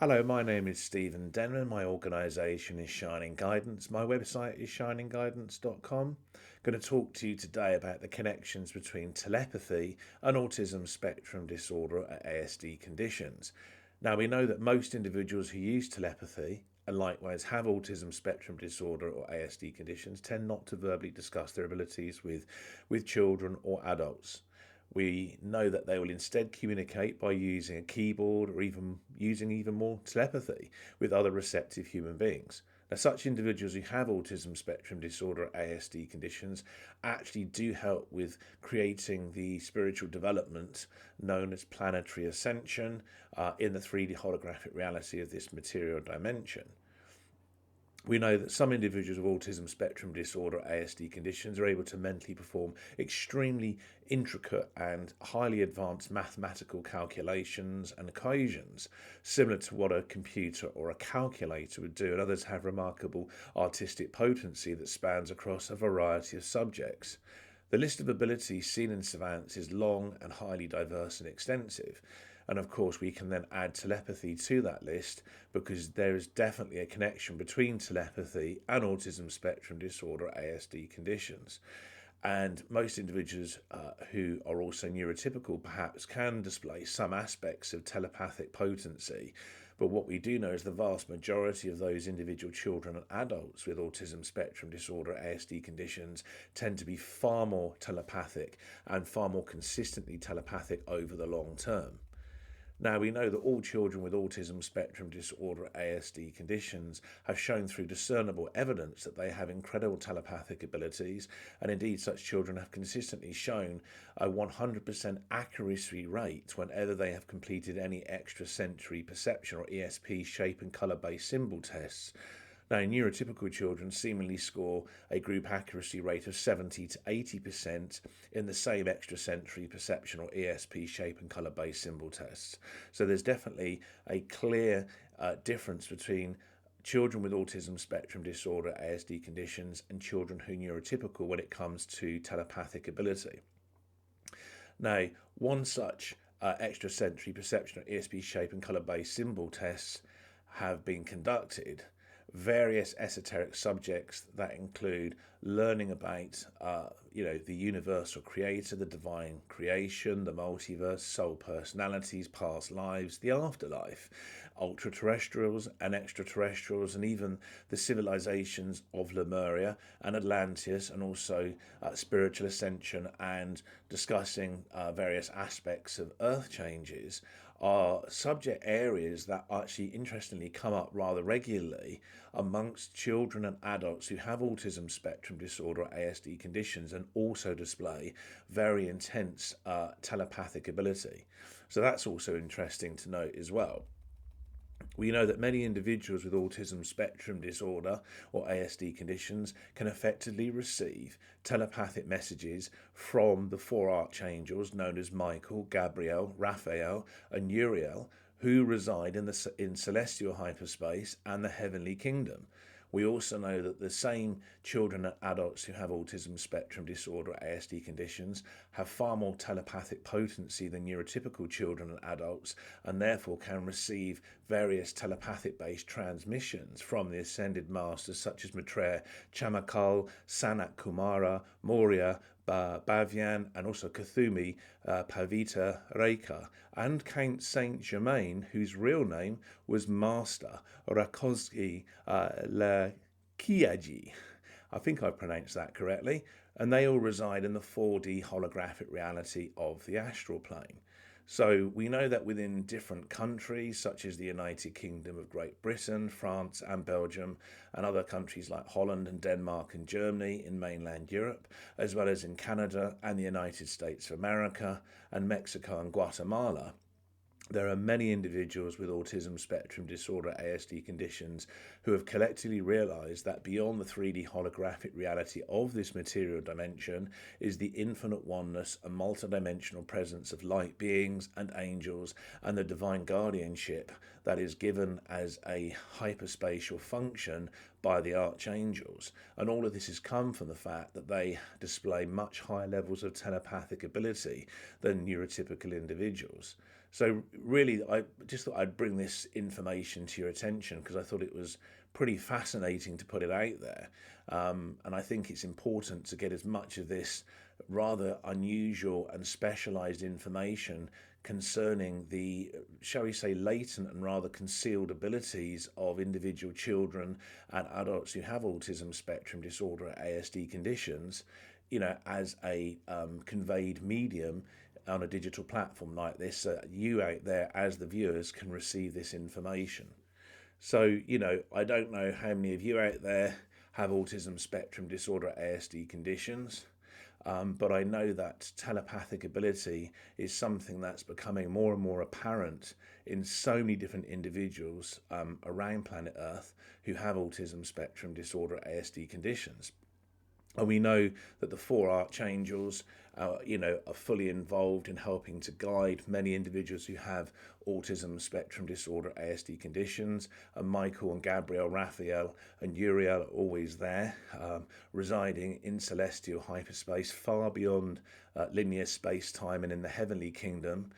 Hello, my name is Stephen Denman. My organisation is Shining Guidance. My website is shiningguidance.com. Going to talk to you today about the connections between telepathy and autism spectrum disorder or ASD conditions. Now, we know that most individuals who use telepathy and likewise have autism spectrum disorder or ASD conditions tend not to verbally discuss their abilities with children or adults. We know that they will instead communicate by using a keyboard or even using even more telepathy with other receptive human beings. Now, such individuals who have autism spectrum disorder or ASD conditions actually do help with creating the spiritual development known as planetary ascension in the 3D holographic reality of this material dimension. We know that some individuals with autism spectrum disorder, ASD conditions, are able to mentally perform extremely intricate and highly advanced mathematical calculations and equations, similar to what a computer or a calculator would do, and others have remarkable artistic potency that spans across a variety of subjects. The list of abilities seen in savants is long and highly diverse and extensive. And of course, we can then add telepathy to that list because there is definitely a connection between telepathy and autism spectrum disorder, ASD conditions. And most individuals who are also neurotypical perhaps can display some aspects of telepathic potency. But what we do know is the vast majority of those individual children and adults with autism spectrum disorder, ASD conditions, tend to be far more telepathic and far more consistently telepathic over the long term. Now, we know that all children with autism spectrum disorder, ASD conditions, have shown through discernible evidence that they have incredible telepathic abilities, and indeed, such children have consistently shown a 100% accuracy rate whenever they have completed any extrasensory perception or ESP shape and colour based symbol tests. Now, neurotypical children seemingly score a group accuracy rate of 70 to 80% in the same extrasensory perception or ESP shape and colour based symbol tests. So there's definitely a clear difference between children with autism spectrum disorder, ASD conditions, and children who are neurotypical when it comes to telepathic ability. Now, one such extrasensory perception or ESP shape and colour based symbol tests have been conducted. Various esoteric subjects that include learning about the universal creator, the divine creation, the multiverse, soul personalities, past lives, the afterlife, ultra terrestrials and extraterrestrials, and even the civilizations of Lemuria and Atlantis, and also spiritual ascension, and discussing various aspects of earth changes are subject areas that actually interestingly come up rather regularly amongst children and adults who have autism spectrum disorder or ASD conditions and also display very intense telepathic ability. So that's also interesting to note as well. We know that many individuals with autism spectrum disorder or ASD conditions can effectively receive telepathic messages from the four archangels known as Michael, Gabriel, Raphael, and Uriel, who reside in celestial hyperspace and the heavenly kingdom. We also know that the same children and adults who have autism spectrum disorder, ASD conditions, have far more telepathic potency than neurotypical children and adults, and therefore can receive various telepathic based transmissions from the ascended masters such as Maitreya, Chamakal, Sanat Kumara, Moria, Bhavian, and also Kathumi, Pavita Rekha, and Count Saint Germain, whose real name was Master Rakovsky Lekiaji. I think I pronounced that correctly, and they all reside in the 4D holographic reality of the astral plane. So we know that within different countries, such as the United Kingdom of Great Britain, France and Belgium, and other countries like Holland and Denmark and Germany in mainland Europe, as well as in Canada and the United States of America and Mexico and Guatemala, there are many individuals with autism spectrum disorder, ASD conditions, who have collectively realized that beyond the 3D holographic reality of this material dimension is the infinite oneness and multidimensional presence of light beings and angels and the divine guardianship that is given as a hyperspatial function by the archangels. And all of this has come from the fact that they display much higher levels of telepathic ability than neurotypical individuals. So really, I just thought I'd bring this information to your attention because I thought it was pretty fascinating to put it out there. And I think it's important to get as much of this rather unusual and specialized information concerning the, shall we say, latent and rather concealed abilities of individual children and adults who have autism spectrum disorder or ASD conditions, as a conveyed medium on a digital platform like this, so that you out there as the viewers can receive this information. So, I don't know how many of you out there have autism spectrum disorder, ASD conditions, but I know that telepathic ability is something that's becoming more and more apparent in so many different individuals around planet Earth who have autism spectrum disorder, ASD conditions. And we know that the four archangels, are fully involved in helping to guide many individuals who have autism spectrum disorder, ASD conditions. And Michael and Gabriel, Raphael and Uriel are always there, residing in celestial hyperspace, far beyond linear space-time and in the heavenly kingdom.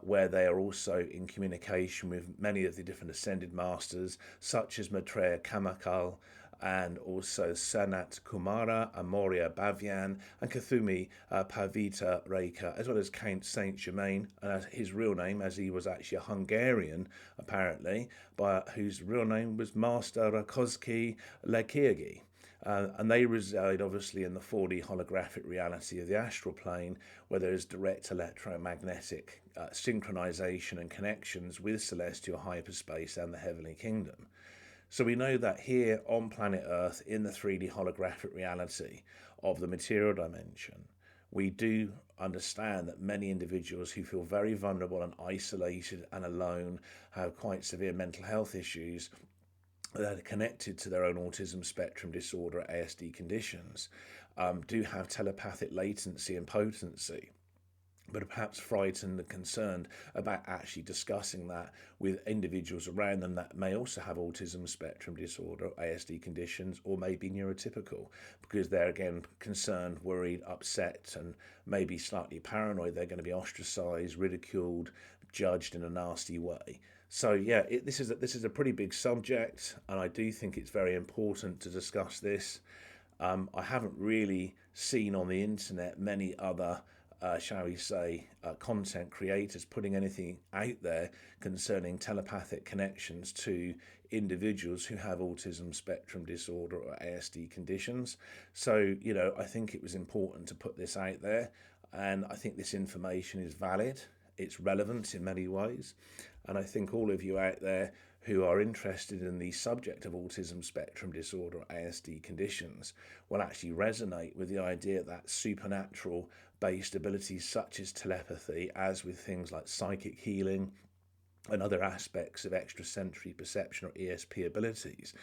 Where they are also in communication with many of the different ascended masters, such as Maitreya Kamakal, and also Sanat Kumara, Amoria Bhavian, and Kathumi Pavita Reka, as well as Count Saint Germain, his real name, as he was actually a Hungarian, apparently, but whose real name was Master Rakoski Lekirgi. And they reside obviously in the 4D holographic reality of the astral plane, where there is direct electromagnetic synchronization and connections with celestial hyperspace and the heavenly kingdom. So we know that here on planet Earth, in the 3D holographic reality of the material dimension, we do understand that many individuals who feel very vulnerable and isolated and alone, have quite severe mental health issues that are connected to their own autism spectrum disorder, ASD conditions, do have telepathic latency and potency, but are perhaps frightened and concerned about actually discussing that with individuals around them that may also have autism spectrum disorder, ASD conditions, or may be neurotypical, because they're again concerned, worried, upset, and maybe slightly paranoid they're going to be ostracized, ridiculed, judged in a nasty way. So yeah, this is a pretty big subject, and I do think it's very important to discuss this. I haven't really seen on the internet many other shall we say, content creators putting anything out there concerning telepathic connections to individuals who have autism spectrum disorder or ASD conditions. So, I think it was important to put this out there, and I think this information is valid. It's relevant in many ways, and I think all of you out there who are interested in the subject of autism spectrum disorder or ASD conditions will actually resonate with the idea that supernatural based abilities such as telepathy, as with things like psychic healing and other aspects of extrasensory perception or ESP abilities,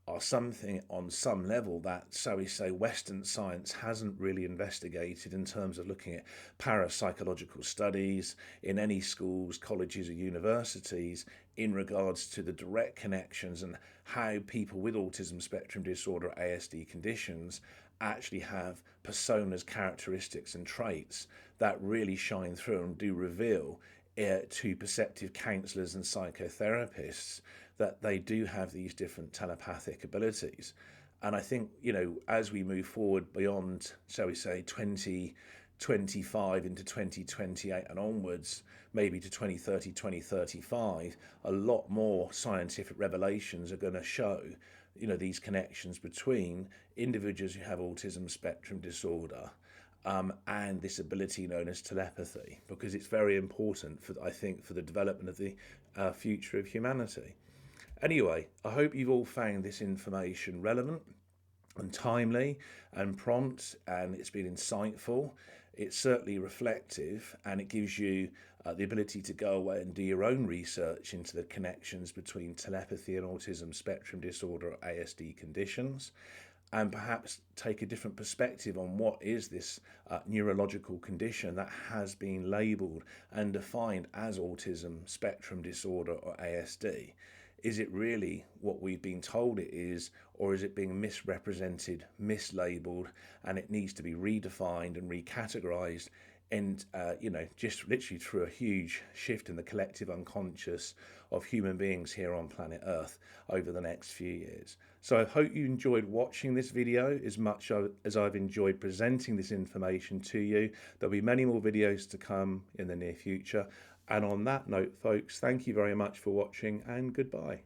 are something on some level that, so we say, Western science hasn't really investigated in terms of looking at parapsychological studies in any schools, colleges or universities in regards to the direct connections and how people with autism spectrum disorder, ASD conditions, actually have personas, characteristics and traits that really shine through and do reveal to perceptive counsellors and psychotherapists that they do have these different telepathic abilities. And I think, as we move forward beyond, shall we say, 2025 into 2028 and onwards, maybe to 2030, 2035, a lot more scientific revelations are going to show, these connections between individuals who have autism spectrum disorder and this ability known as telepathy, because it's very important for the development of the future of humanity. Anyway, I hope you've all found this information relevant and timely and prompt, and it's been insightful. It's certainly reflective, and it gives you the ability to go away and do your own research into the connections between telepathy and autism spectrum disorder or ASD conditions, and perhaps take a different perspective on what is this neurological condition that has been labelled and defined as autism spectrum disorder or ASD. Is it really what we've been told it is, or is it being misrepresented, mislabeled, and it needs to be redefined and recategorized and just literally through a huge shift in the collective unconscious of human beings here on planet Earth over the next few years. So I hope you enjoyed watching this video as much as I've enjoyed presenting this information to you. There'll be many more videos to come in the near future. And on that note, folks, thank you very much for watching, and goodbye.